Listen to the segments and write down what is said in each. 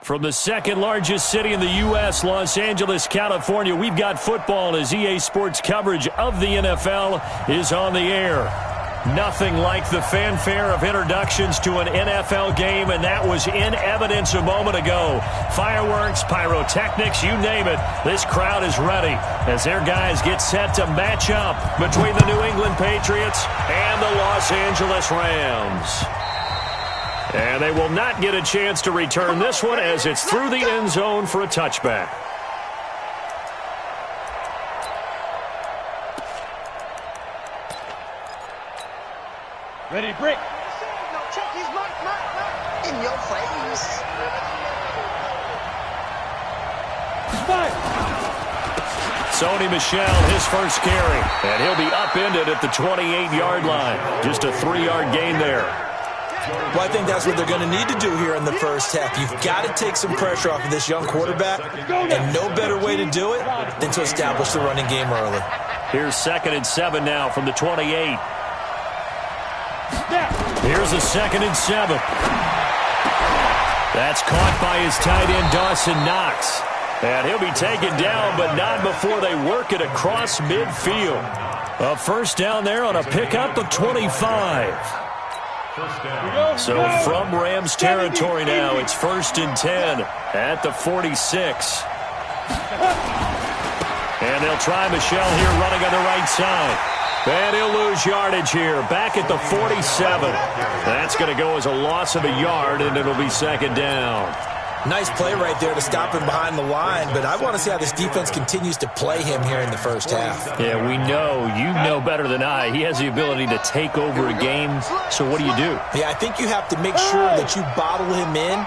From the second largest city in the U.S., Los Angeles, California, we've got football as EA Sports coverage of the NFL is on the air. Nothing like the fanfare of introductions to an NFL game, and that was in evidence a moment ago. Fireworks, pyrotechnics, you name it. This crowd is ready as their guys get set to match up between the New England Patriots and the Los Angeles Rams. And they will not get a chance to return this one as it's through the end zone for a touchback. Ready, break. Check his mark. In your face. Five. Sony Michel, his first carry. And he'll be upended at the 28-yard line. Just a 3-yard gain there. Well, I think that's what they're going to need to do here in the first half. You've got to take some pressure off of this young quarterback, and no better way to do it than to establish the running game early. Here's 2nd and 7 now from the 28. Here's a 2nd and 7. That's caught by his tight end, Dawson Knox. And he'll be taken down, but not before they work it across midfield. A first down there on a pickup of 25. So from Rams territory now, it's 1st and 10 at the 46. And they'll try Michel here running on the right side. And he'll lose yardage here, back at the 47. That's going to go as a loss of a yard, and it'll be 2nd down. Nice play right there to stop him behind the line, but I want to see how this defense continues to play him here in the first half. Yeah, we know. You know better than I. He has the ability to take over a game, so what do you do? Yeah, I think you have to make sure that you bottle him in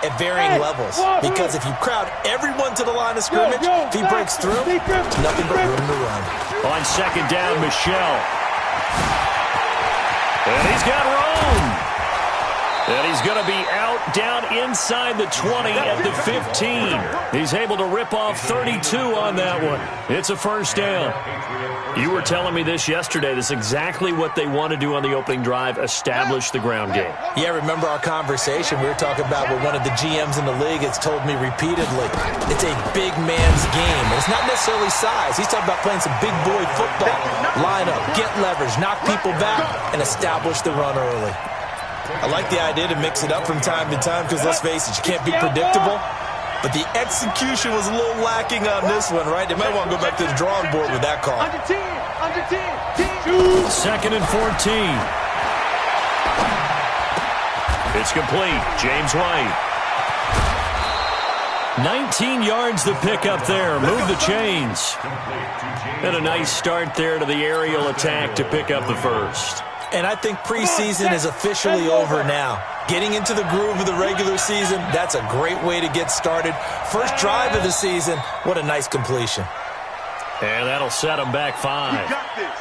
at varying levels, because if you crowd everyone to the line of scrimmage, if he breaks through, it's nothing but room to run. On 2nd down, Michel. And he's got room. And he's going to be out down inside the 20 at the 15. He's able to rip off 32 on that one. It's a first down. You were telling me this yesterday. This is exactly what they want to do on the opening drive, establish the ground game. Yeah, remember our conversation? We were talking about what one of the GMs in the league has told me repeatedly. It's a big man's game. And it's not necessarily size. He's talking about playing some big boy football. Line up, get leverage, knock people back, and establish the run early. I like the idea to mix it up from time to time because, let's face it, you can't be predictable. But the execution was a little lacking on this one, right? They might want to go back to the drawing board with that call. Under 10. 2nd and 14. It's complete. James White. 19 yards the pickup there. Move the chains. And a nice start there to the aerial attack to pick up the first. And I think preseason is officially over now. Getting into the groove of the regular season, that's a great way to get started. First drive of the season, what a nice completion. And that'll set them back 5. You got this.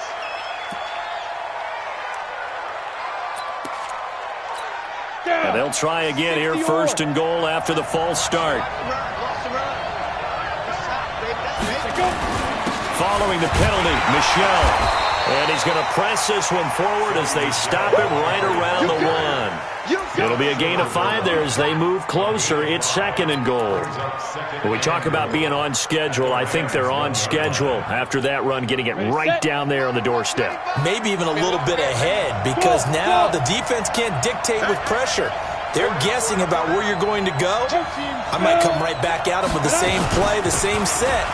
And they'll try again here, 1st and goal after the false start. Following the penalty, Michel. And he's going to press this one forward as they stop him right around the 1. It'll be a gain of 5 there as they move closer. It's 2nd and goal. When we talk about being on schedule, I think they're on schedule after that run, getting it right down there on the doorstep. Maybe even a little bit ahead, because now the defense can't dictate with pressure. They're guessing about where you're going to go. I might come right back at him with the same play, the same set.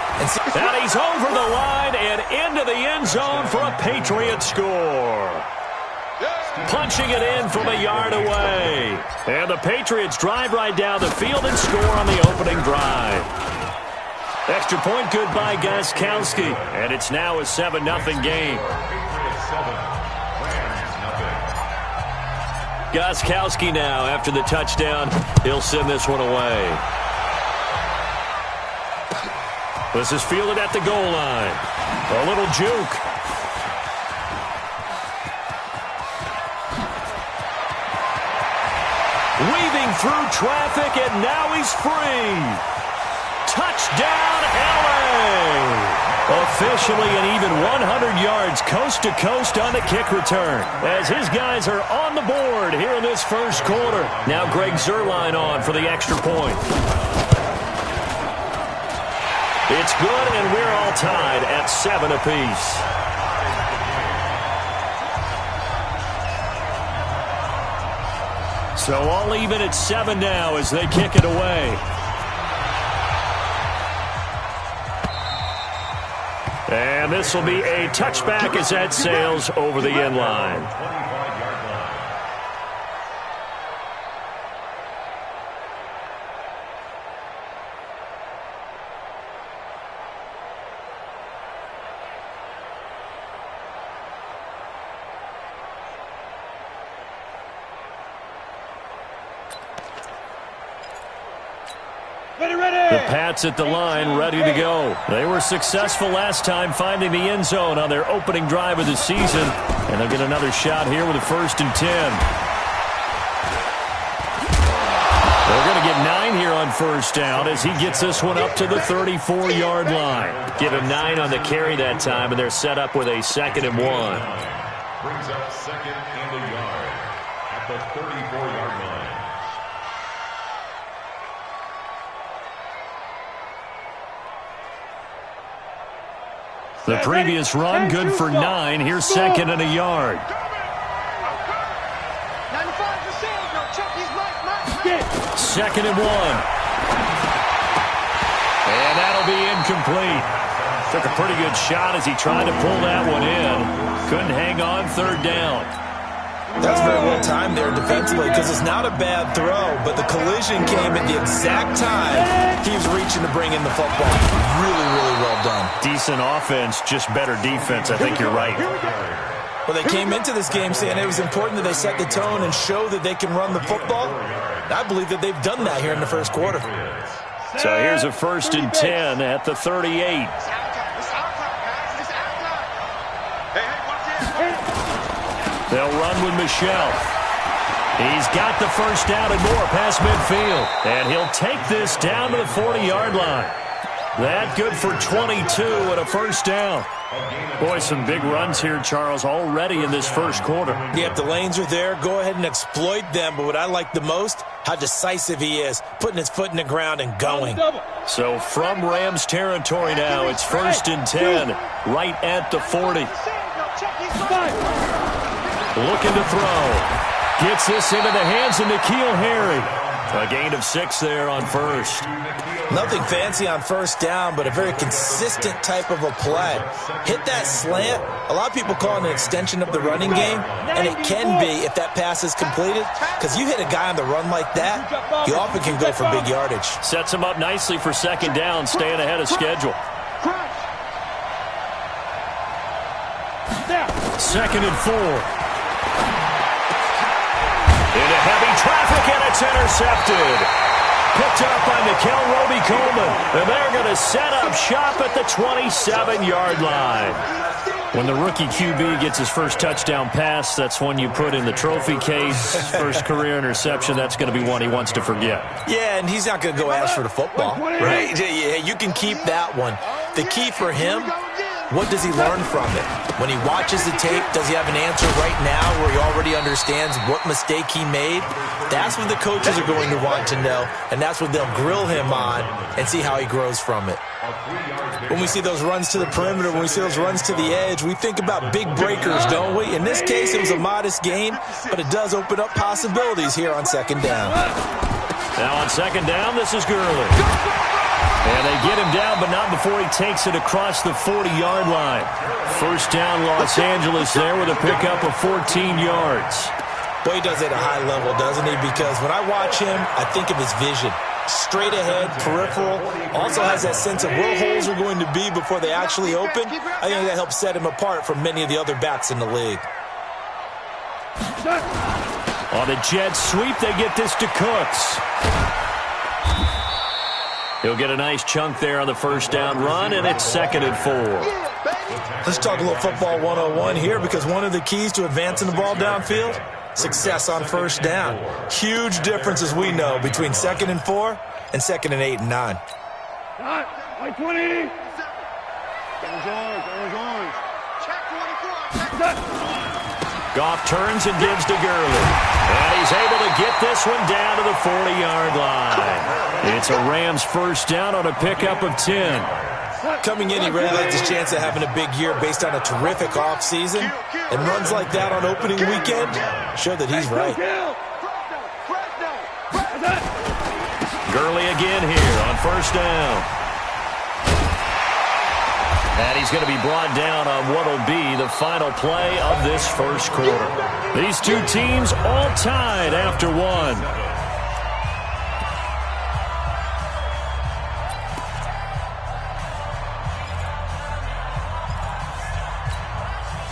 And he's over the line and into the end zone for a Patriots score. Punching it in from a yard away. And the Patriots drive right down the field and score on the opening drive. Extra point good by Gostkowski. And it's now a 7-0 game. Gostkowski now, after the touchdown, he'll send this one away. This is fielded at the goal line. A little juke. Weaving through traffic, and now he's free. Touchdown, LA! Officially an even 100 yards coast to coast on the kick return as his guys are on the board here in this first quarter. Now Greg Zuerlein on for the extra point. It's good, and we're all tied at 7 apiece. So all even at 7 now as they kick it away. And this will be a touchback as that sails over the end line. The Pats at the line, ready to go. They were successful last time finding the end zone on their opening drive of the season. And they'll get another shot here with a 1st and 10. They're going to get 9 here on 1st down as he gets this one up to the 34-yard line. Get a 9 on the carry that time, and they're set up with a 2nd and 1. Brings up 2nd and a yard at the 34-yard line. The previous run, good for 9. Here's 2nd and a yard. 2nd and 1. And that'll be incomplete. Took a pretty good shot as he tried to pull that one in. Couldn't hang on 3rd down. That's very well timed there defensively because it's not a bad throw, but the collision came at the exact time he was reaching to bring in the football. Really, really well done. Decent offense, just better defense. I think you're right. Well, they came into this game saying it was important that they set the tone and show that they can run the football. I believe that they've done that here in the first quarter. So here's a 1st and 10 at the 38. They'll run with Michelle. He's got the 1st down and more past midfield. And he'll take this down to the 40-yard line. That good for 22 and a 1st down. Boy, some big runs here, Charles, already in this first quarter. Yeah, if the lanes are there, go ahead and exploit them. But what I like the most, how decisive he is, putting his foot in the ground and going. So from Rams territory now, it's 1st and 10, right at the 40. Looking to throw. Gets this into the hands of N'Keal Harry. A gain of 6 there on 1st. Nothing fancy on 1st down, but a very consistent type of a play. Hit that slant. A lot of people call it an extension of the running game, and it can be if that pass is completed, because you hit a guy on the run like that, you often can go for big yardage. Sets him up nicely for 2nd down, staying ahead of schedule. 2nd and 4. Into heavy traffic, and it's intercepted. Picked up by Nickel Roby-Coleman. And they're going to set up shop at the 27-yard line. When the rookie QB gets his first touchdown pass, that's one you put in the trophy case. First career interception, that's going to be one he wants to forget. Yeah, and he's not going to go ask for the football, right? Yeah, you can keep that one. The key for him, what does he learn from it? When he watches the tape, does he have an answer right now where he already understands what mistake he made? That's what the coaches are going to want to know, and that's what they'll grill him on and see how he grows from it. When we see those runs to the perimeter, when we see those runs to the edge, we think about big breakers, don't we? In this case, it was a modest gain, but it does open up possibilities here on 2nd down. Now on 2nd down, this is Gurley. And they get him down, but not before he takes it across the 40-yard line. 1st down, Los Angeles there with a pickup of 14 yards. Boy, he does it at a high level, doesn't he? Because when I watch him, I think of his vision. Straight ahead, peripheral. Also has that sense of where holes are going to be before they actually open. I think that helps set him apart from many of the other backs in the league. On the jet sweep, they get this to Cooks. He'll get a nice chunk there on the 1st down run, and it's 2nd and 4. Let's talk a little football 101 here, because one of the keys to advancing the ball downfield, success on 1st down. Huge difference, as we know, between 2nd and 4 and 2nd and 8 and 9. Goff turns and gives to Gurley. And he's able to get this one down to the 40-yard line. It's a Rams first down on a pickup of 10. Coming in, he really likes his chance of having a big year based on a terrific offseason. And runs like that on opening weekend show that he's right. Gurley again here on first down. And he's going to be brought down on what will be the final play of this first quarter. These two teams all tied after one.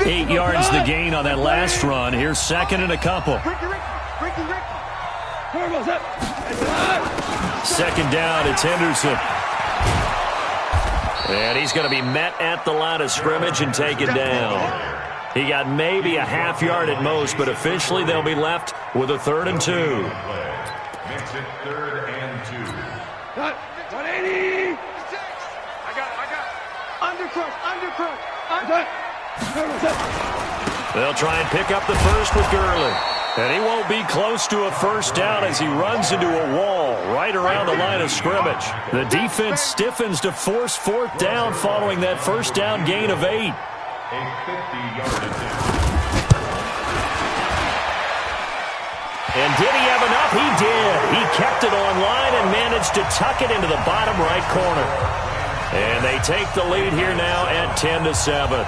8 yards the gain on that last run. Here's second and a couple. Second down, it's Henderson. And he's going to be met at the line of scrimmage and taken down. He got maybe a half yard at most, but officially they'll be left with a 3rd and 2. Makes it 3rd and 2. 180. I got undercrush. They'll try and pick up the first with Gurley. And he won't be close to a first down as he runs into a wall right around the line of scrimmage. The defense stiffens to force 4th down following that first down gain of 8. A 50-yard attempt. And did he have enough? He did. He kept it on line and managed to tuck it into the bottom right corner. And they take the lead here now at 10-7.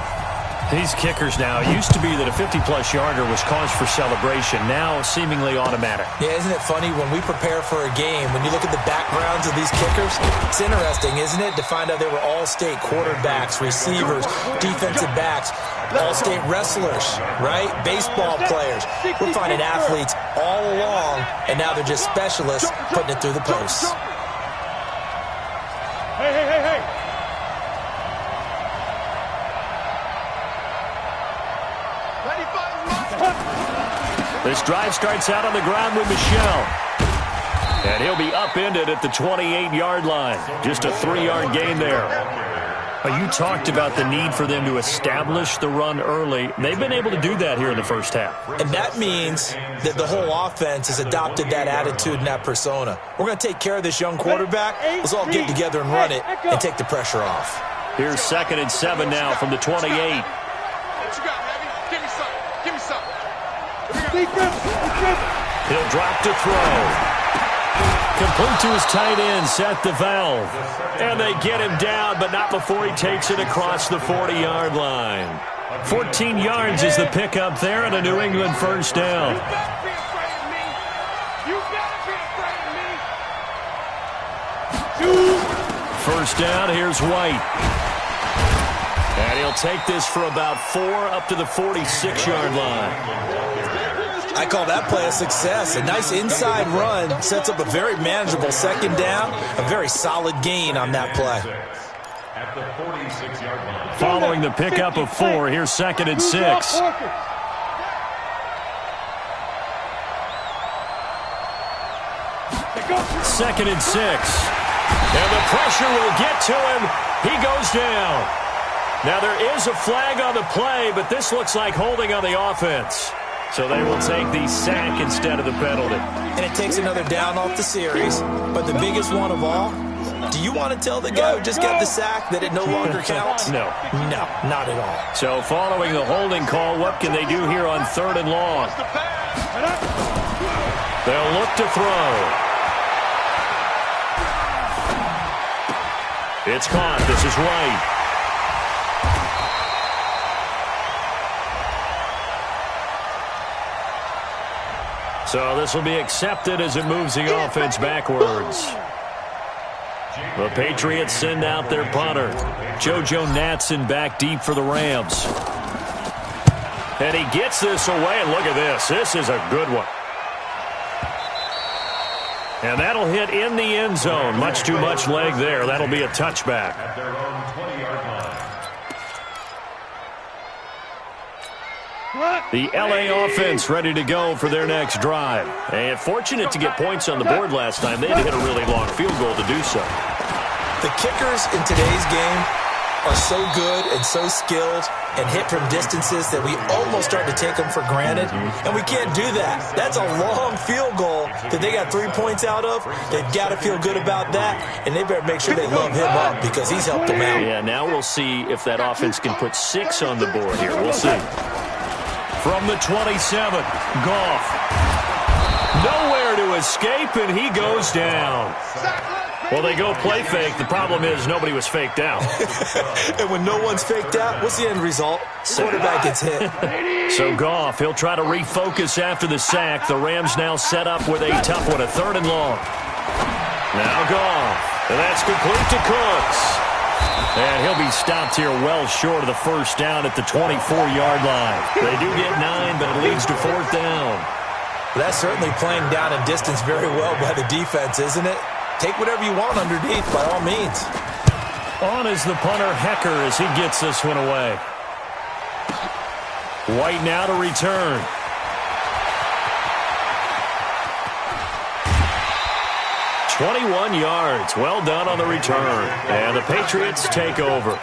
These kickers now, it used to be that a 50-plus yarder was cause for celebration, now seemingly automatic. Yeah, isn't it funny when we prepare for a game, when you look at the backgrounds of these kickers, it's interesting, isn't it, to find out they were all-state quarterbacks, receivers, defensive backs, all-state wrestlers, right? Baseball players. We're finding athletes all along, and now they're just specialists putting it through the posts. Hey. This drive starts out on the ground with Michel. And he'll be upended at the 28-yard line. Just a 3-yard gain there. You talked about the need for them to establish the run early. They've been able to do that here in the first half. And that means that the whole offense has adopted that attitude and that persona. We're going to take care of this young quarterback. Let's all get together and run it and take the pressure off. Here's 2nd and 7 now from the 28. What you got, baby? Give me some. He'll drop to throw. Complete to his tight end, Seth DeValve. And they get him down, but not before he takes it across the 40-yard line. 14 yards is the pickup there and a New England first down. You better be afraid of me. First down, here's White. And he'll take this for about 4 up to the 46-yard line. I call that play a success. A nice inside run sets up a very manageable second down. A very solid gain on that play. At the 46-yard line. Following the pickup of 4, here's 2nd and 6. 2nd and 6. And the pressure will get to him. He goes down. Now there is a flag on the play, but this looks like holding on the offense. So they will take the sack instead of the penalty. And it takes another down off the series. But the biggest one of all, do you want to tell the guy who just got the sack that it no longer counts? No. No, not at all. So following the holding call, what can they do here on 3rd and long? They'll look to throw. It's caught. This is White. So this will be accepted as it moves the offense backwards. The Patriots send out their punter. JoJo Natson back deep for the Rams. And he gets this away, and look at this. This is a good one. And that'll hit in the end zone. Much too much leg there. That'll be a touchback. At their own 20-yard line. The LA offense ready to go for their next drive. And fortunate to get points on the board last time. They had to hit a really long field goal to do so. The kickers in today's game are so good and so skilled and hit from distances that we almost start to take them for granted, and we can't do that. That's a long field goal that they got 3 points out of. They've got to feel good about that, and they better make sure they love him up because he's helped them out. Yeah, now we'll see if that offense can put 6 on the board here. We'll see. From the 27, Goff. Nowhere to escape, and he goes down. Well, they go play fake. The problem is nobody was faked out. And when no one's faked out, what's the end result? Quarterback gets hit. So Goff, he'll try to refocus after the sack. The Rams now set up with a tough one, a 3rd and long. Now Goff, and that's complete to Cooks. And he'll be stopped here well short of the first down at the 24-yard line. They do get 9, but it leads to 4th down. That's certainly playing down in distance very well by the defense, isn't it? Take whatever you want underneath, by all means. On is the punter, Hecker, as he gets this one away. White now to return. "21 yards. Well done on the return. And the Patriots take over.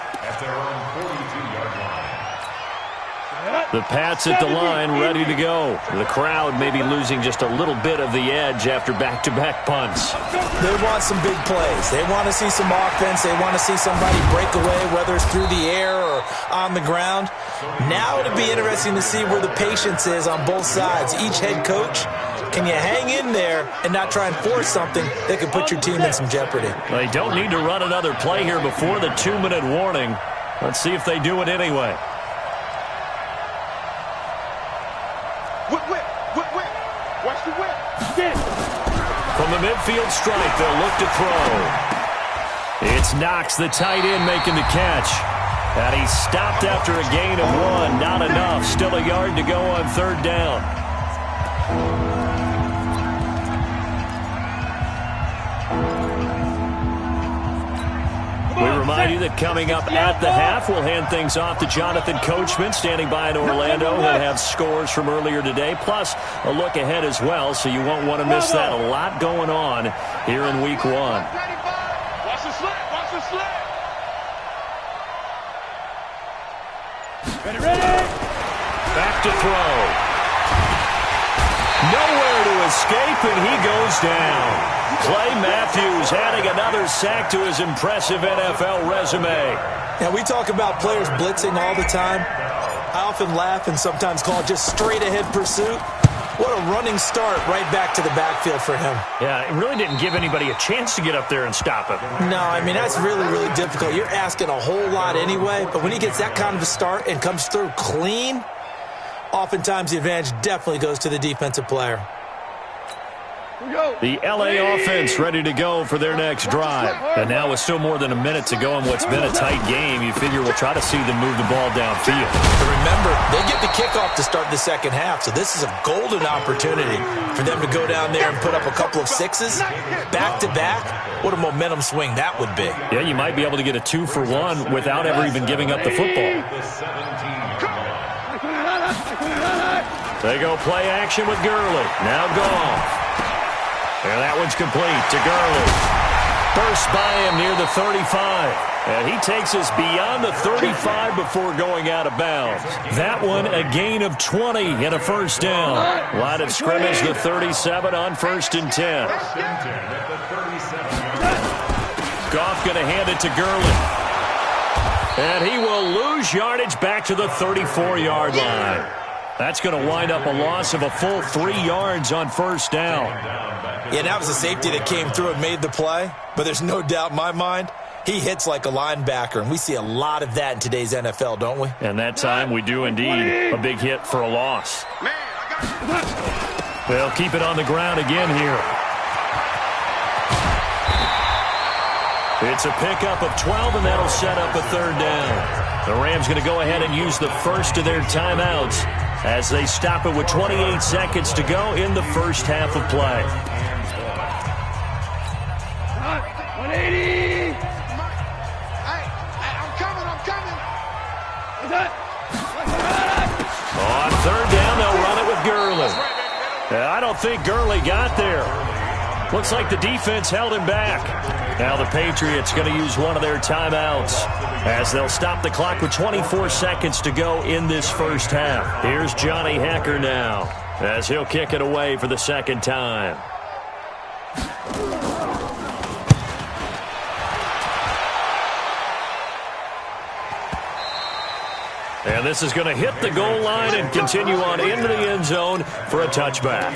The Pats at the line, ready to go. The crowd may be losing just a little bit of the edge after back-to-back punts. They want some big plays. They want to see some offense. They want to see somebody break away, whether it's through the air or on the ground. Now it'll be interesting to see where the patience is on both sides. Each head coach, can you hang in there and not try and force something that could put your team in some jeopardy? They don't need to run another play here before the 2-minute warning. Let's see if they do it anyway. Watch the whip. From the midfield stripe, they'll look to throw. It's Knox, the tight end, making the catch. And he's stopped after a gain of 1. Not enough. Still a yard to go on 3rd down. We remind you that coming up at the half, we'll hand things off to Jonathan Coachman, standing by in Orlando. He'll have scores from earlier today, plus a look ahead as well, so you won't want to miss that. A lot going on here in Week 1. Watch the slant. Watch the slant. Ready. Back to throw. Nowhere to escape, and he goes down. Clay Matthews adding another sack to his impressive NFL resume. Now, we talk about players blitzing all the time. I often laugh and sometimes call it just straight-ahead pursuit. What a running start right back to the backfield for him. Yeah, it really didn't give anybody a chance to get up there and stop him. No, I mean, that's really, really difficult. You're asking a whole lot anyway, but when he gets that kind of a start and comes through clean, oftentimes the advantage definitely goes to the defensive player. The L.A. offense ready to go for their next drive. And now with still more than a minute to go in what's been a tight game, you figure we'll try to see them move the ball downfield. But remember, they get the kickoff to start the second half, so this is a golden opportunity for them to go down there and put up a couple of 6s back-to-back. What a momentum swing that would be. Yeah, you might be able to get a 2-for-1 without ever even giving up the football. They go play action with Gurley. Now Goff. And that one's complete to Gurley. Burst by him near the 35. And he takes us beyond the 35 before going out of bounds. That one, a gain of 20 and a first down. Line of scrimmage, the 37 on 1st and 10. Goff going to hand it to Gurley. And he will lose yardage back to the 34-yard line. That's going to wind up a loss of a full 3 yards on first down. Yeah, that was a safety that came through and made the play. But there's no doubt in my mind, he hits like a linebacker. And we see a lot of that in today's NFL, don't we? And that time we do indeed. A big hit for a loss. They'll keep it on the ground again here. It's a pickup of 12, and that'll set up a 3rd down. The Rams going to go ahead and use the first of their timeouts as they stop it with 28 seconds to go in the first half of play. 180. Hey, I'm coming. On 3rd down, they'll run it with Gurley. I don't think Gurley got there. Looks like the defense held him back. Now the Patriots going to use one of their timeouts as they'll stop the clock with 24 seconds to go in this first half. Here's Johnny Hekker now as he'll kick it away for the second time. And this is going to hit the goal line and continue on into the end zone for a touchback.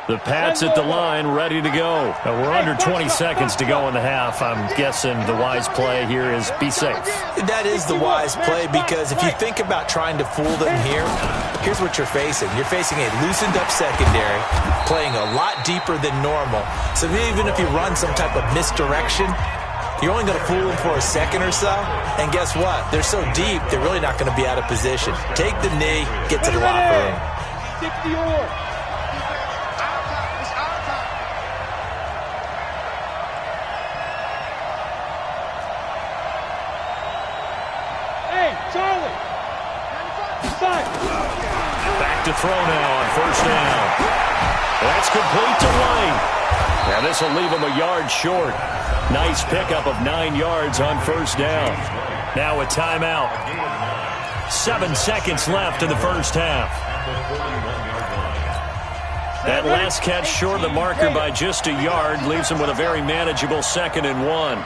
The Pats at the line, ready to go. We're under 20 seconds to go in the half. I'm guessing the wise play here is be safe. That is the wise play, because if you think about trying to fool them here, here's what you're facing. You're facing a loosened up secondary, playing a lot deeper than normal. So even if you run some type of misdirection, you're only going to fool them for a second or so. And guess what? They're so deep, they're really not going to be out of position. Take the knee, get to the locker room. 60-or. Back to throw now on first down. That's complete to White. Now this will leave him a yard short. Nice pickup of 9 yards on first down. Now a timeout. 7 seconds left in the first half. That last catch short of the marker by just a yard leaves him with a very manageable 2nd and 1.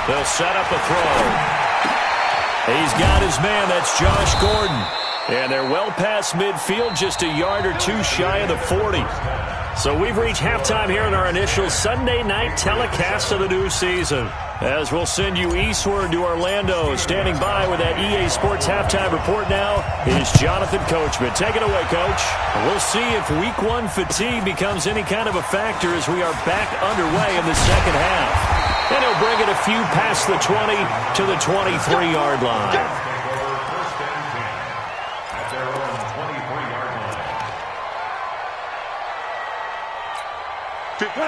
They'll set up a throw. He's got his man. That's Josh Gordon. And they're well past midfield, just a yard or two shy of the 40. So we've reached halftime here in our initial Sunday night telecast of the new season. As we'll send you eastward to Orlando. Standing by with that EA Sports halftime report now is Jonathan Coachman. Take it away, Coach. We'll see if Week 1 fatigue becomes any kind of a factor as we are back underway in the second half. And he'll bring it a few past the 20 to the 23-yard line. First and 10 at their own 23-yard line.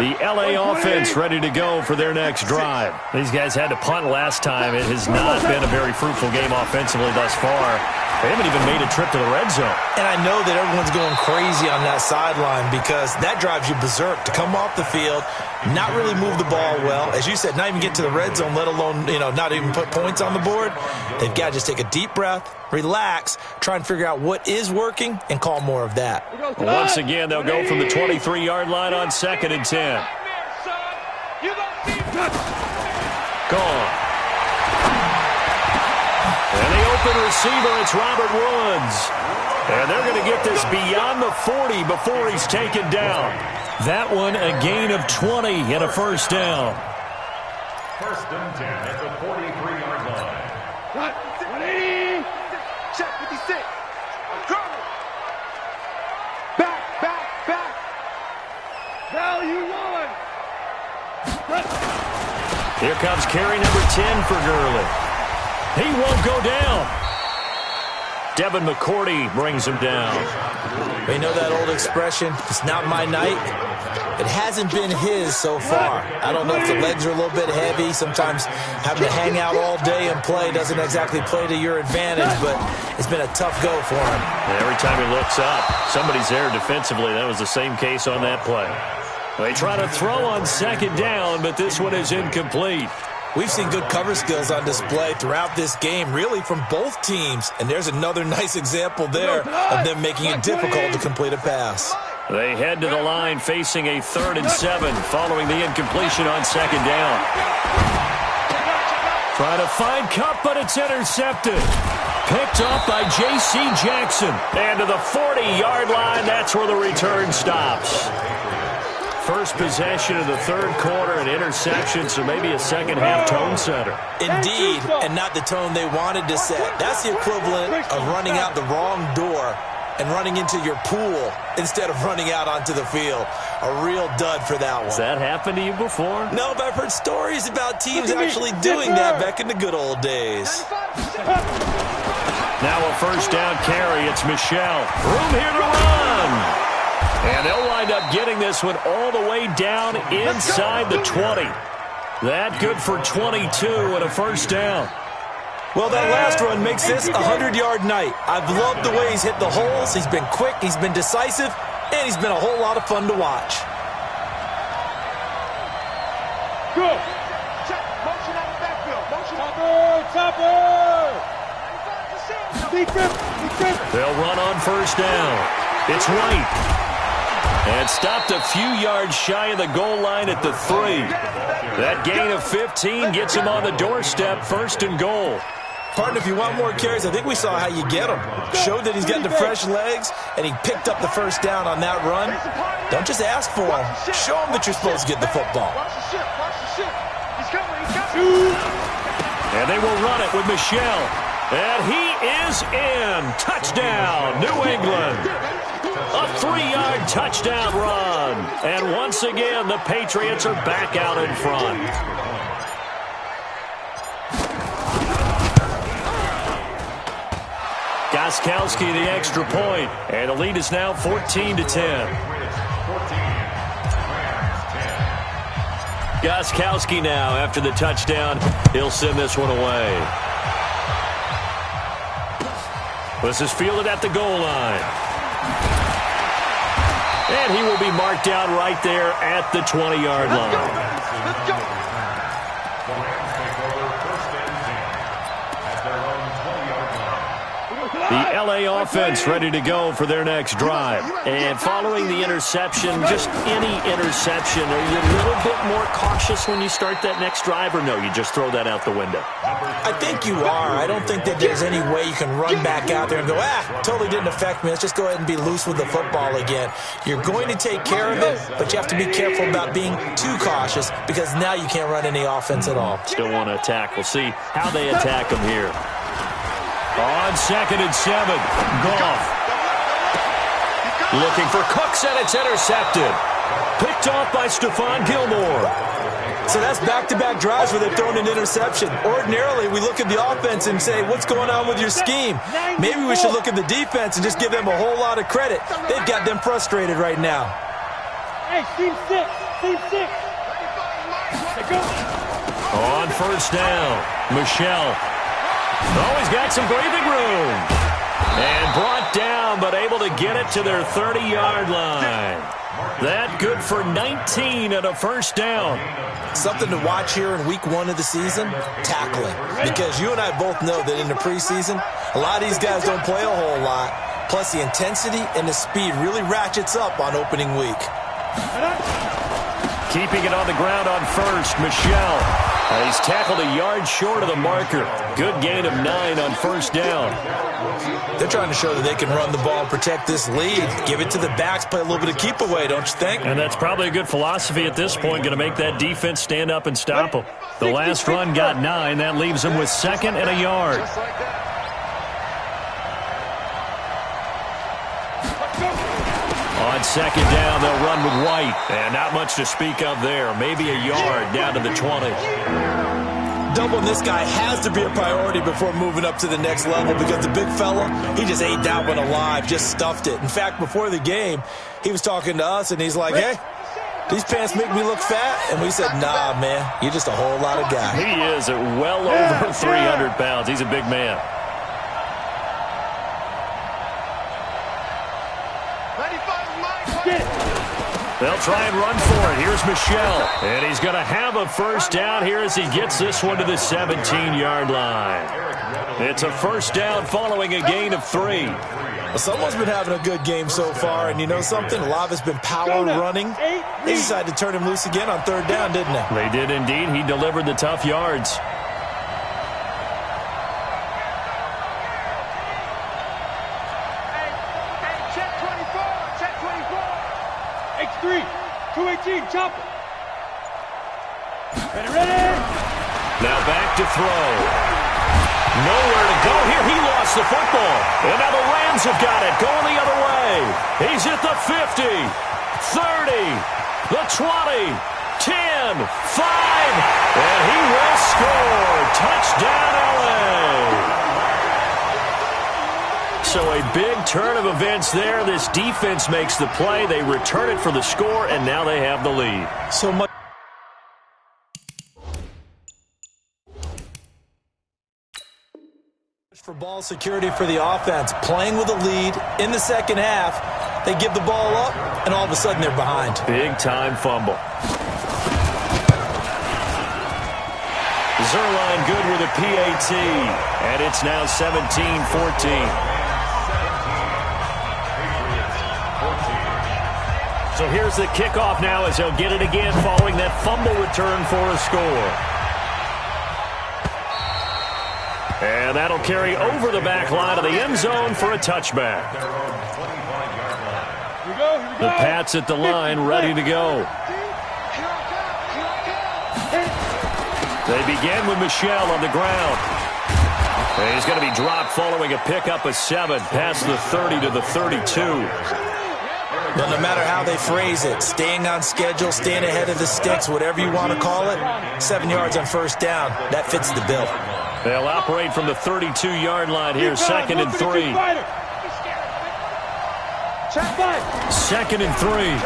The LA offense ready to go for their next drive. These guys had to punt last time. It has not been a very fruitful game offensively thus far. They haven't even made a trip to the red zone. And I know that everyone's going crazy on that sideline because that drives you berserk to come off the field, not really move the ball well. As you said, not even get to the red zone, let alone, not even put points on the board. They've got to just take a deep breath, relax, try and figure out what is working, and call more of that. Once again, they'll go from the 23-yard line on 2nd and 10. Gone. And the open receiver, it's Robert Woods. And they're going to get this beyond the 40 before he's taken down. That one a gain of 20 and a first down. First and 10 at the 43-yard line. Cut. 180. Check 56. I'm coming. Back. Value 1. Here comes carry number 10 for Gurley. He won't go down. Devin McCourty brings him down. You know that old expression, it's not my night? It hasn't been his so far. I don't know if the legs are a little bit heavy. Sometimes having to hang out all day and play doesn't exactly play to your advantage, but it's been a tough go for him. Every time he looks up, somebody's there defensively. That was the same case on that play. They try to throw on 2nd down, but this one is incomplete. We've seen good cover skills on display throughout this game, really from both teams. And there's another nice example there of them making it difficult to complete a pass. They head to the line facing a 3rd and 7 following the incompletion on 2nd down. Trying to find Kupp, but it's intercepted. Picked up by J.C. Jackson. And to the 40-yard line, that's where the return stops. First possession of the 3rd quarter, an interception, so maybe a second-half tone setter. Indeed, and not the tone they wanted to set. That's the equivalent of running out the wrong door and running into your pool instead of running out onto the field. A real dud for that one. Has that happened to you before? No, but I've heard stories about teams actually doing that back in the good old days. Now a first down carry. It's Michelle. Room here to run. And they'll wind up getting this one all the way down inside the 20. That good for 22 and a first down. Well, that last run makes this a 100-yard night. I've loved the way he's hit the holes. He's been quick, he's been decisive, and he's been a whole lot of fun to watch. Good. Check. Motion out of the backfield. Motion. Topper. They'll run on first down. It's White. And stopped a few yards shy of the goal line at the 3. That gain of 15 gets him on the doorstep, 1st and goal. Partner, if you want more carries, I think we saw how you get them. Showed that he's got the fresh legs, and he picked up the first down on that run. Don't just ask for him. Show him that you're supposed to get the football. Watch the ship. Watch the ship. He's coming. And they will run it with Michelle. And he is in. Touchdown, New England. A 3-yard touchdown run. And once again, the Patriots are back out in front. Gostkowski the extra point. And the lead is now 14-10. Gostkowski now after the touchdown. He'll send this one away. This is fielded at the goal line. And he will be marked down right there at the 20-yard line. Let's go. The Rams take over 1st and 10 at their own 20-yard line. The LA offense ready to go for their next drive. And following the interception, just any interception, are you a little bit more cautious when you start that next drive, or no, you just throw that out the window? I think you are. I don't think that there's any way you can run back out there and go, totally didn't affect me. Let's just go ahead and be loose with the football again. You're going to take care of it, but you have to be careful about being too cautious because now you can't run any offense at all. Still want to attack. We'll see how they attack him here. On 2nd and 7, Goff. Looking for Cooks, and it's intercepted. Picked off by Stephon Gilmore. So that's back-to-back drives where they've thrown an interception. Ordinarily, we look at the offense and say, what's going on with your scheme? Maybe we should look at the defense and just give them a whole lot of credit. They've got them frustrated right now. Hey, team 6. Team 6. On first down, Michelle. Oh, he's got some breathing room. And brought down, but able to get it to their 30-yard line. That good for 19 and a first down. Something to watch here in week 1 of the season, tackling. Because you and I both know that in the preseason, a lot of these guys don't play a whole lot. Plus, the intensity and the speed really ratchets up on opening week. Keeping it on the ground on first, Michelle. He's tackled a yard short of the marker. Good gain of 9 on first down. They're trying to show that they can run the ball and protect this lead. Give it to the backs, play a little bit of keep away, don't you think? And that's probably a good philosophy at this point, going to make that defense stand up and stop them. The last run got 9. That leaves them with 2nd and a yard. On 2nd down, they'll run with White. And not much to speak of there. Maybe a yard down to the 20. Doubling this guy has to be a priority before moving up to the next level because the big fella, he just ate that one alive, just stuffed it. In fact, before the game, he was talking to us, and he's like, hey, these pants make me look fat. And we said, nah, man, you're just a whole lot of guy. He is at well over 300 pounds. He's a big man. They'll try and run for it. Here's Michelle. And he's going to have a first down here as he gets this one to the 17-yard line. It's a first down following a gain of 3. Well, someone's been having a good game so far, and you know something? A lot of it's been power running. They decided to turn him loose again on 3rd down, didn't they? They did indeed. He delivered the tough yards. X3, 218, chopper. Ready. Now back to throw. Nowhere to go here. He lost the football. And now the Rams have got it. Going the other way. He's at the 50, 30, the 20, 10, 5. And he will score. Touchdown, LA. So a big turn of events there. This defense makes the play. They return it for the score, and now they have the lead. So much. For ball security for the offense, playing with a lead in the second half, they give the ball up, and all of a sudden they're behind. Big-time fumble. Zerline good with a PAT, and it's now 17-14. So here's the kickoff now as they'll get it again following that fumble return for a score. And that'll carry over the back line of the end zone for a touchback. The Pats at the line, ready to go. They begin with Michel on the ground. And he's going to be dropped following a pickup of 7 past the 30 to the 32. But no matter how they phrase it, staying on schedule, staying ahead of the sticks, whatever you want to call it, 7 yards on first down, that fits the bill. They'll operate from the 32-yard line here, 2nd and 3. 2nd and 3.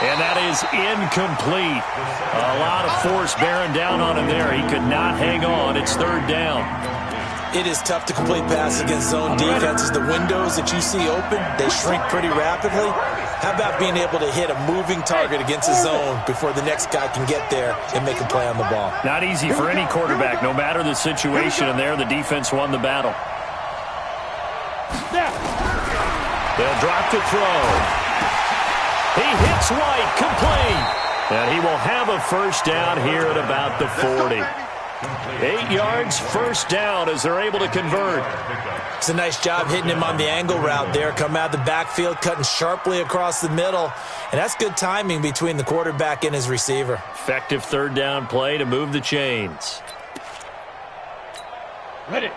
And that is incomplete. A lot of force bearing down on him there. He could not hang on. It's 3rd down. It is tough to complete passes against zone defenses. The windows that you see open, they shrink pretty rapidly. How about being able to hit a moving target against a zone before the next guy can get there and make a play on the ball? Not easy for any quarterback, no matter the situation. And there, the defense won the battle. They'll drop to throw. He hits White, complete. And he will have a first down here at about the 40. 8 yards, first down as they're able to convert. It's a nice job hitting him on the angle route there. Come out of the backfield, cutting sharply across the middle. And that's good timing between the quarterback and his receiver. Effective 3rd down play to move the chains. Ready.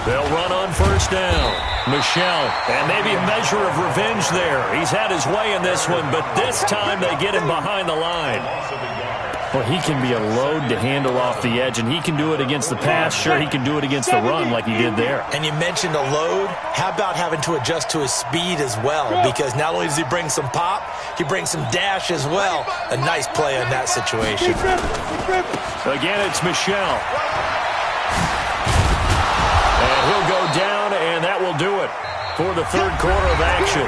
They'll run on first down. Michel, and maybe a measure of revenge there. He's had his way in this one, but this time they get him behind the line. Well, he can be a load to handle off the edge, and he can do it against the pass. Sure, he can do it against the run like he did there. And you mentioned a load. How about having to adjust to his speed as well? Because not only does he bring some pop, he brings some dash as well. A nice play in that situation. Again, it's Michel. And he'll go down, and that will do it for the 3rd quarter of action.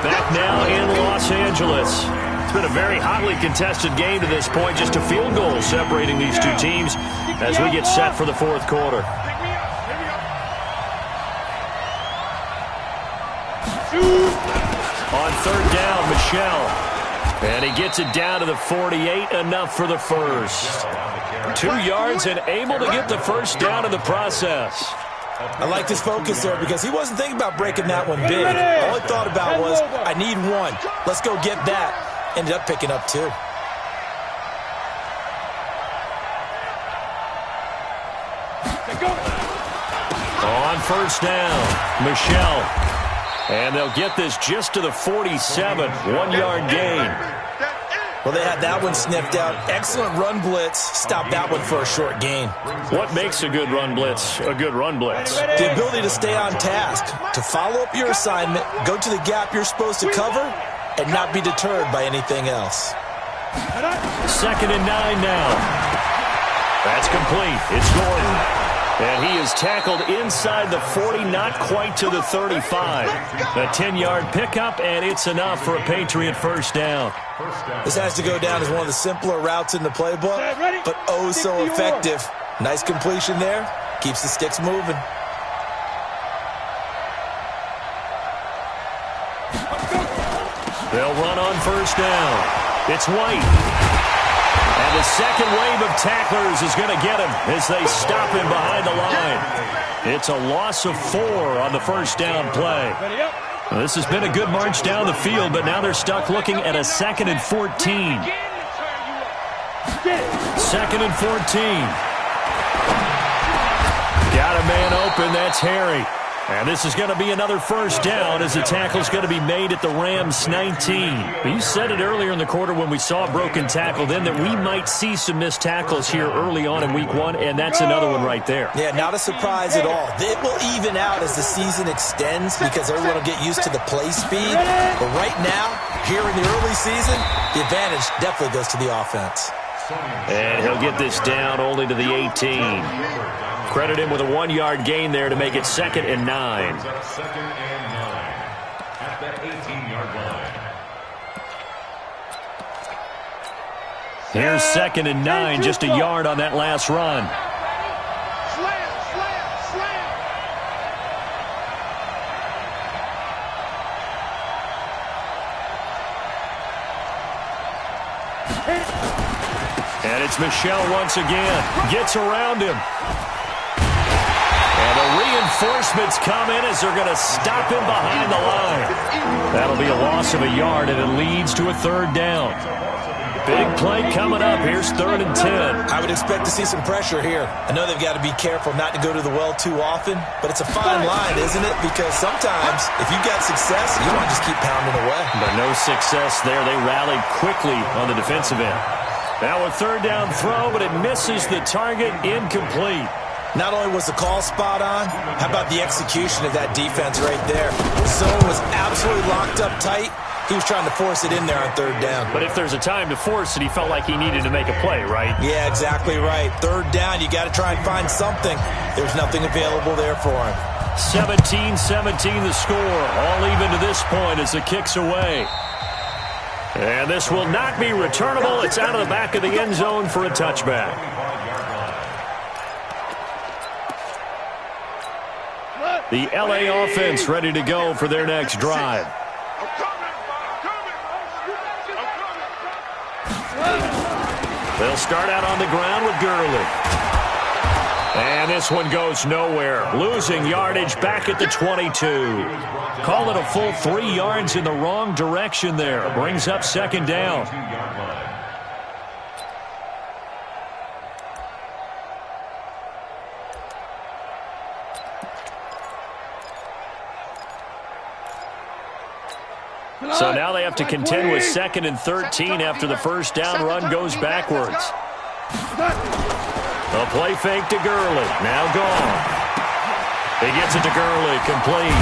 Back now in Los Angeles. It's been a very hotly contested game to this point. Just a field goal separating these two teams as we get set for the 4th quarter. On 3rd down, Michel. And he gets it down to the 48, enough for the first. 2 yards and able to get the first down in the process. I liked his focus there because he wasn't thinking about breaking that one big. All he thought about was, I need 1. Let's go get that. Ended up picking up 2. On first down, Michel. And they'll get this just to the 47, 1-yard gain. Well, they had that one sniffed out. Excellent run blitz. Stop that one for a short gain. What makes a good run blitz a good run blitz? The ability to stay on task, to follow up your assignment, go to the gap you're supposed to cover, and not be deterred by anything else. 2nd and 9 now. That's complete. It's Gordon. And he is tackled inside the 40, not quite to the 35. A 10-yard pickup, and it's enough for a Patriot first down. This has to go down as one of the simpler routes in the playbook, but oh so effective. Nice completion there. Keeps the sticks moving. They'll run on first down. It's White. And the second wave of tacklers is going to get him as they stop him behind the line. It's a loss of 4 on the first down play. Well, this has been a good march down the field, but now they're stuck looking at a 2nd and 14. 2nd and 14. Got a man open. That's Harry. And this is going to be another first down as the tackle's going to be made at the Rams 19. You said it earlier in the quarter when we saw a broken tackle then that we might see some missed tackles here early on in week 1, and that's another one right there. Yeah, not a surprise at all. It will even out as the season extends because everyone will get used to the play speed. But right now, here in the early season, the advantage definitely goes to the offense. And he'll get this down only to the 18. Credit him with a 1-yard gain there to make it 2nd and 9. Second and 9 at the 18-yard line. Here's 2nd and 9, just a yard on that last run. Slam, slam, slam. And it's Michel once again. Gets around him. And the reinforcements come in as they're going to stop him behind the line. That'll be a loss of a yard, and it leads to a 3rd down. Big play coming up. Here's 3rd and 10. I would expect to see some pressure here. I know they've got to be careful not to go to the well too often, but it's a fine line, isn't it? Because sometimes if you've got success, you want to just keep pounding away. But no success there. They rallied quickly on the defensive end. Now a 3rd down throw, but it misses the target, incomplete. Not only was the call spot on, how about the execution of that defense right there? The zone was absolutely locked up tight. He was trying to force it in there on 3rd down. But if there's a time to force it, he felt like he needed to make a play, right? Yeah, exactly right. 3rd down, you got to try and find something. There's nothing available there for him. 17-17 the score. All even to this point as the kick's away. And this will not be returnable. It's out of the back of the end zone for a touchback. The LA offense ready to go for their next drive. They'll start out on the ground with Gurley. And this one goes nowhere. Losing yardage back at the 22. Call it a full 3 yards in the wrong direction there. Brings up 2nd down. So now they have to contend with 2nd and 13 after the first down run goes backwards. A play fake to Gurley. Now gone. He gets it to Gurley. Complete.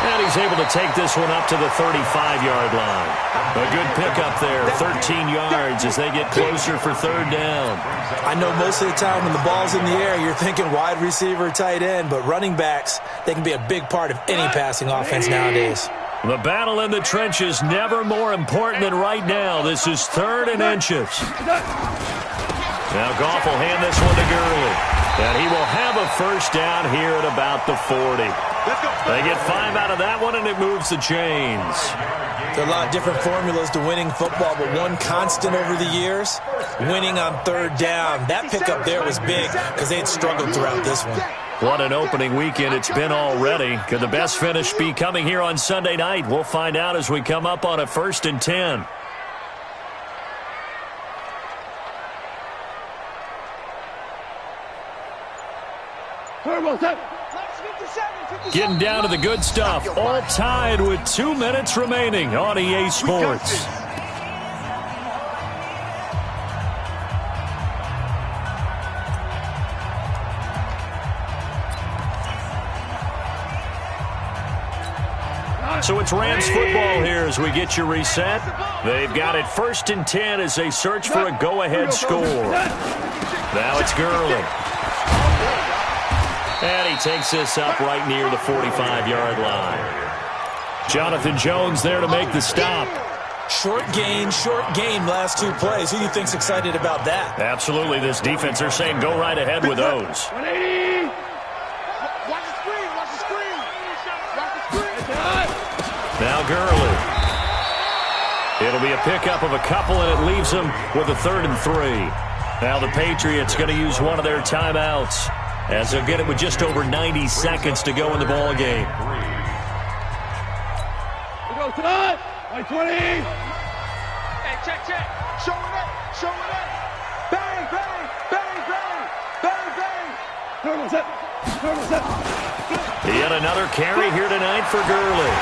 And he's able to take this one up to the 35-yard line. A good pickup there. 13 yards as they get closer for 3rd down. I know most of the time when the ball's in the air, you're thinking wide receiver, tight end, but running backs, they can be a big part of any passing offense nowadays. The battle in the trenches never more important than right now. This is 3rd and inches. Now Goff will hand this one to Gurley. And he will have a first down here at about the 40. They get 5 out of that one, and it moves the chains. There are a lot of different formulas to winning football, but one constant over the years, winning on 3rd down. That pickup there was big because they had struggled throughout this one. What an opening weekend it's been already. Could the best finish be coming here on Sunday night? We'll find out as we come up on a 1st and 10. Getting down to the good stuff. All tied with 2 minutes remaining on EA Sports. So it's Rams football here as we get you reset. They've got it 1st and 10 as they search for a go-ahead score. Now it's Gurley. And he takes this up right near the 45-yard line. Jonathan Jones there to make the stop. Short gain last 2 plays. Who do you think's excited about that? Absolutely. This defense, they're saying go right ahead with those. 180. Watch the screen. Watch the screen. Watch the screen. Now Gurley. It'll be a pickup of a couple, and it leaves them with a 3rd and 3. Now the Patriots going to use one of their timeouts as they'll get it with just over 90 seconds to go in the ball game. We go tonight. 20. Hey, check. Show it up. Bang, bang, bang, bang, bang, bang. Turn on set. He had another carry here tonight for Gurley.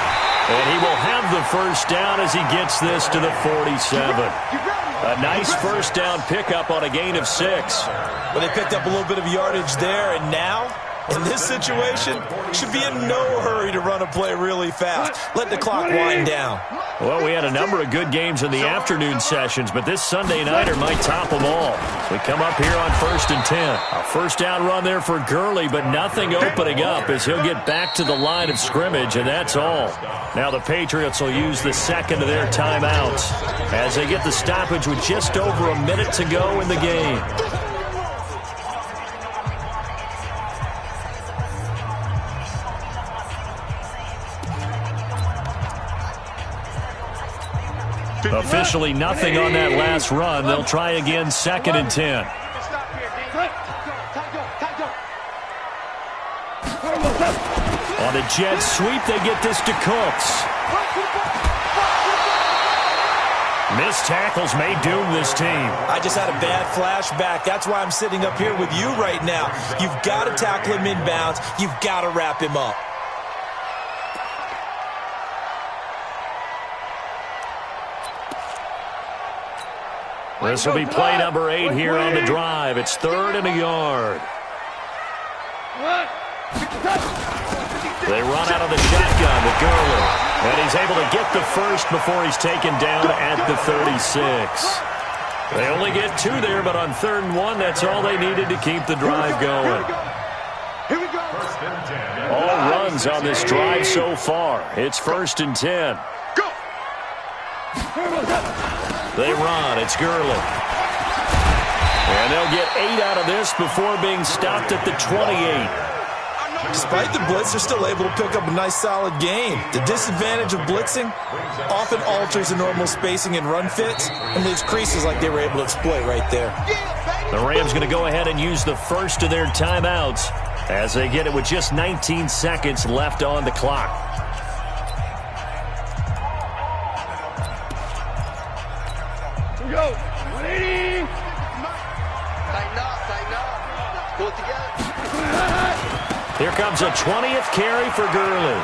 And he will have the first down as he gets this to the 47. A nice first down pickup on a gain of 6. Well, they picked up a little bit of yardage there, and now, in this situation, should be in no hurry to run a play really fast. Let the clock wind down. Well, we had a number of good games in the afternoon sessions, but this Sunday nighter might top them all. We come up here on 1st and 10. A first down run there for Gurley, but nothing opening up as he'll get back to the line of scrimmage, and that's all. Now the Patriots will use the second of their timeouts as they get the stoppage with just over a minute to go in the game. Officially nothing on that last run. They'll try again 2nd and 10. On a jet sweep, they get this to Cooks. Missed tackles may doom this team. I just had a bad flashback. That's why I'm sitting up here with you right now. You've got to tackle him inbounds. You've got to wrap him up. This will be play number 8 here on the drive. It's 3rd and a yard. They run out of the shotgun with Gurley. And he's able to get the first before he's taken down at the 36. They only get 2 there, but on 3rd and 1, that's all they needed to keep the drive going. All runs on this drive so far. It's 1st and 10. They run. It's Gurley. And they'll get 8 out of this before being stopped at the 28. Despite the blitz, they're still able to pick up a nice, solid gain. The disadvantage of blitzing often alters the normal spacing and run fits, and leaves creases like they were able to exploit right there. The Rams going to go ahead and use the first of their timeouts as they get it with just 19 seconds left on the clock. Go. 180. Tighten up. Pull it together. Here comes a 20th carry for Gurley.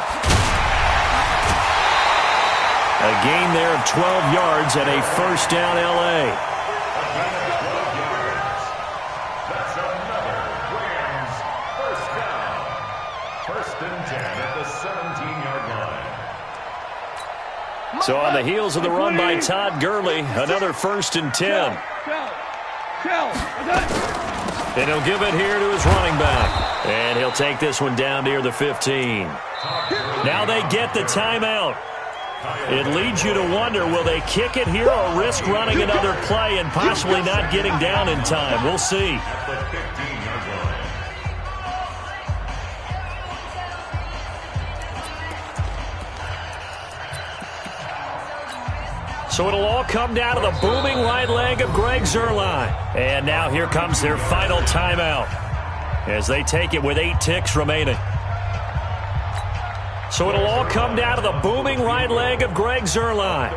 A gain there of 12 yards and a first down L.A. That's another Rams first down. 1st and 10 at the 17-yard line. So on the heels of the run by Todd Gurley, another 1st and 10. And he'll give it here to his running back. And he'll take this one down near the 15. Now they get the timeout. It leads you to wonder, will they kick it here or risk running another play and possibly not getting down in time? We'll see. So it'll all come down to the booming right leg of Greg Zuerlein. And now here comes their final timeout as they take it with 8 ticks remaining. So it'll all come down to the booming right leg of Greg Zuerlein.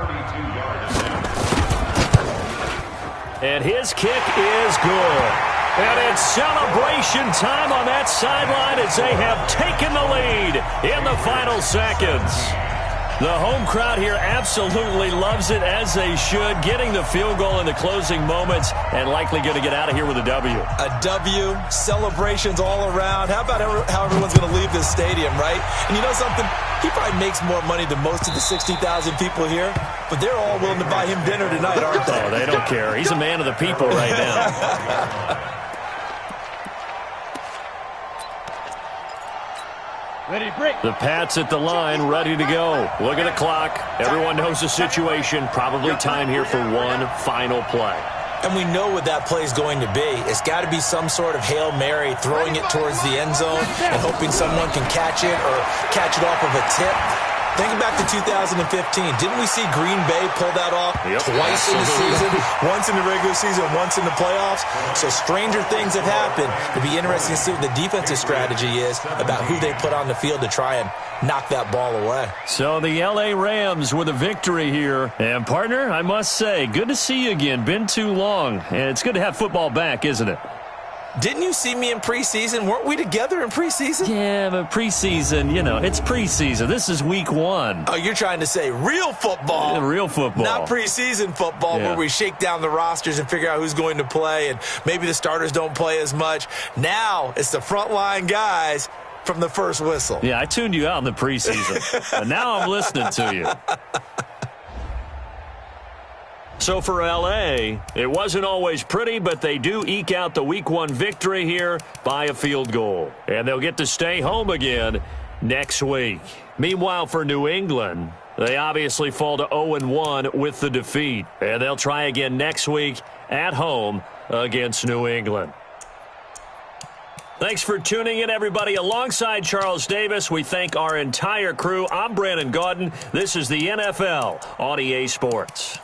And his kick is good. And it's celebration time on that sideline as they have taken the lead in the final seconds. The home crowd here absolutely loves it, as they should, getting the field goal in the closing moments and likely going to get out of here with a W. A W, celebrations all around. How about how everyone's going to leave this stadium, right? And you know something? He probably makes more money than most of the 60,000 people here, but they're all willing to buy him dinner tonight, aren't they? Oh, they don't care. He's a man of the people right now. Ready, break. The Pats at the line, ready to go. Look at the clock. Everyone knows the situation. Probably time here for one final play. And we know what that play is going to be. It's got to be some sort of Hail Mary, throwing it towards the end zone and hoping someone can catch it or catch it off of a tip. Thinking back to 2015, didn't we see Green Bay pull that off twice in the season? Once in the regular season, once in the playoffs. So stranger things have happened. It'll be interesting to see what the defensive strategy is about who they put on the field to try and knock that ball away. So the L.A. Rams with a victory here. And, partner, I must say, good to see you again. Been too long. And it's good to have football back, isn't it? Didn't you see me in preseason? Weren't we together in preseason? Yeah, but preseason, you know, it's preseason. This is week 1. Oh, you're trying to say real football. Yeah, real football. Not preseason football where we shake down the rosters and figure out who's going to play, and maybe the starters don't play as much. Now it's the frontline guys from the first whistle. Yeah, I tuned you out in the preseason, but now I'm listening to you. So for L.A., it wasn't always pretty, but they do eke out the Week 1 victory here by a field goal. And they'll get to stay home again next week. Meanwhile, for New England, they obviously fall to 0-1 with the defeat. And they'll try again next week at home against New England. Thanks for tuning in, everybody. Alongside Charles Davis, we thank our entire crew. I'm Brandon Gaudin. This is the NFL on EA Sports.